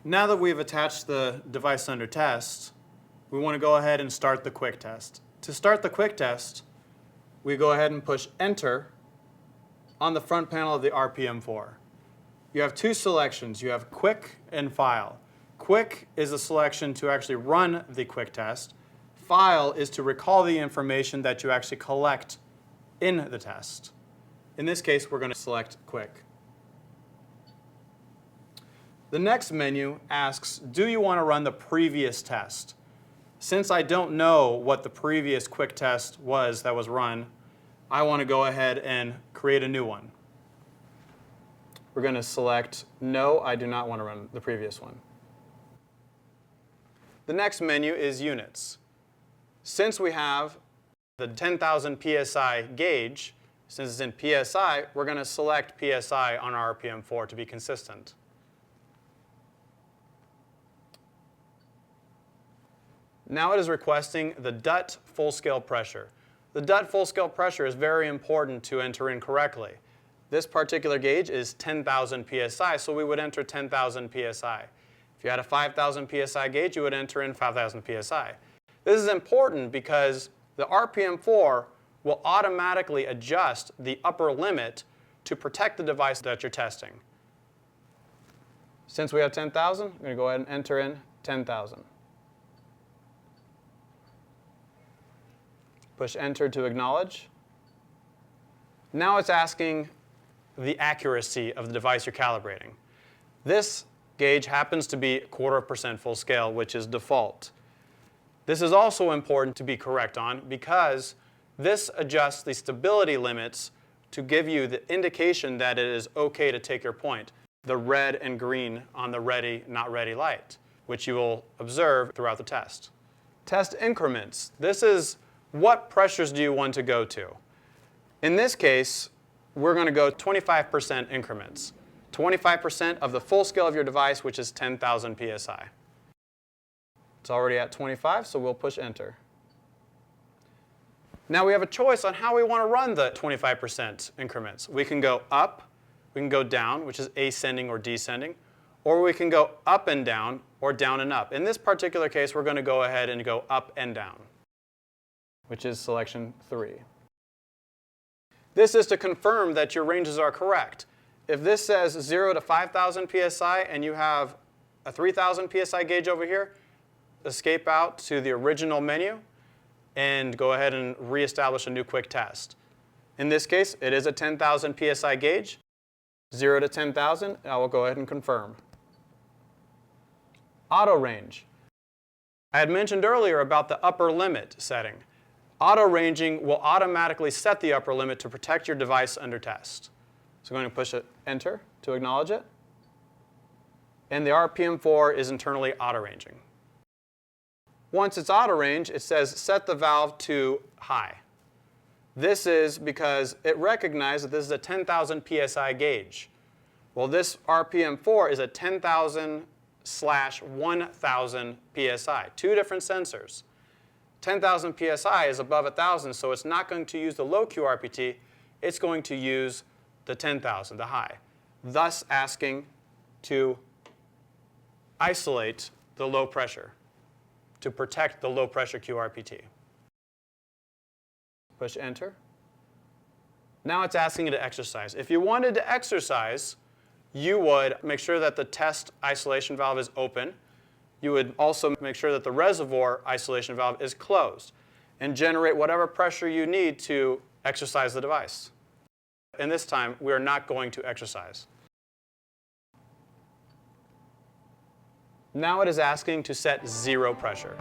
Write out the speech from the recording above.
Now that we've attached the device under test, we want to go ahead and start the quick test. To start the quick test, we go ahead and push Enter on the front panel of the RPM4. You have two selections. You have Quick and File. Quick is a selection to actually run the quick test. File is to recall the information that you actually collect in the test. In this case, we're going to select Quick. The next menu asks, do you want to run the previous test? Since I don't know what the previous quick test was that was run, I want to go ahead and create a new one. We're going to select, no, I do not want to run the previous one. The next menu is units. Since we have the 10,000 PSI gauge, since it's in PSI, we're going to select PSI on our RPM4 to be consistent. Now it is requesting the DWT full-scale pressure. The DWT full-scale pressure is very important to enter in correctly. This particular gauge is 10,000 PSI, so we would enter 10,000 PSI. If you had a 5,000 PSI gauge, you would enter in 5,000 PSI. This is important because the RPM4 will automatically adjust the upper limit to protect the device that you're testing. Since we have 10,000, I'm going to go ahead and enter in 10,000. Push Enter to acknowledge. Now it's asking the accuracy of the device you're calibrating. This gauge happens to be 0.25% full scale, which is default. This is also important to be correct on because this adjusts the stability limits to give you the indication that it is okay to take your point, the red and green on the ready, not ready light, which you will observe throughout the test. Test increments. This is what pressures do you want to go to? In this case, we're going to go 25% increments. 25% of the full scale of your device, which is 10,000 PSI. It's already at 25, so we'll push Enter. Now we have a choice on how we want to run the 25% increments. We can go up, we can go down, which is ascending or descending, or we can go up and down or down and up. In this particular case, we're going to go ahead and go up and down, which is selection 3. This is to confirm that your ranges are correct. If this says 0 to 5,000 PSI and you have a 3,000 PSI gauge over here, escape out to the original menu and go ahead and reestablish a new quick test. In this case, it is a 10,000 PSI gauge. 0 to 10,000, I will go ahead and confirm. Auto range. I had mentioned earlier about the upper limit setting. Auto ranging will automatically set the upper limit to protect your device under test. So I'm going to push Enter to acknowledge it. And the RPM4 is internally auto ranging. Once it's auto range, it says set the valve to high. This is because it recognized that this is a 10,000 PSI gauge. Well, this RPM4 is a 10,000/1000 PSI, two different sensors. 10,000 PSI is above 1,000, so it's not going to use the low QRPT. It's going to use the 10,000, the high, thus asking to isolate the low pressure, to protect the low pressure QRPT. Push Enter. Now it's asking you to exercise. If you wanted to exercise, you would make sure that the test isolation valve is open. You would also make sure that the reservoir isolation valve is closed and generate whatever pressure you need to exercise the device. And this time, we are not going to exercise. Now it is asking to set 0 pressure.